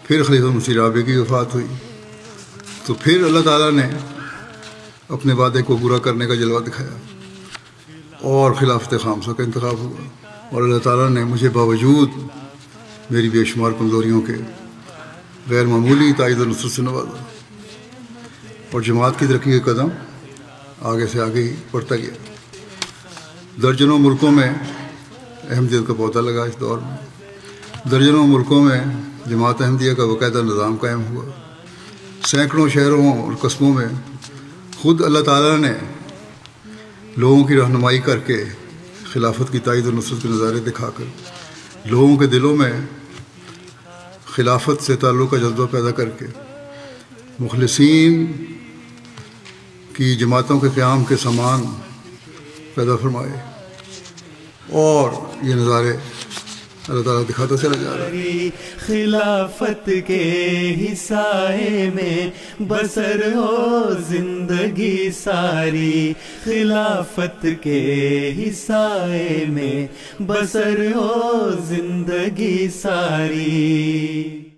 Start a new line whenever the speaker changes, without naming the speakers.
پھر خلیفہ مسیح رابع کی وفات ہوئی تو پھر اللہ تعالیٰ نے اپنے وعدے کو پورا کرنے کا جلوہ دکھایا اور خلافت خامسہ کا انتخاب ہوا، اور اللہ تعالیٰ نے مجھے باوجود میری بے شمار کمزوریوں کے غیر معمولی تائید و نصرت سے نوازا، اور جماعت کی ترقی کا قدم آگے سے آگے ہی بڑھتا گیا۔ درجنوں ملکوں میں احمدیت کا پودا لگا اس دور میں، درجنوں ملکوں میں جماعت احمدیہ کا باقاعدہ نظام قائم ہوا، سینکڑوں شہروں اور قصبوں میں خود اللہ تعالیٰ نے لوگوں کی رہنمائی کر کے خلافت کی تائید و نصرت کے نظارے دکھا کر لوگوں کے دلوں میں خلافت سے تعلق کا جذبہ پیدا کر کے مخلصین کی جماعتوں کے قیام کے سامان پیدا فرمائے، اور یہ نظارے اللہ تعالیٰ دکھاتا چلا جا رہا ہے۔
خلافت کے ہی سائے میں بسر ہو زندگی ساری، خلافت کے ہی سائے میں بسر ہو زندگی ساری۔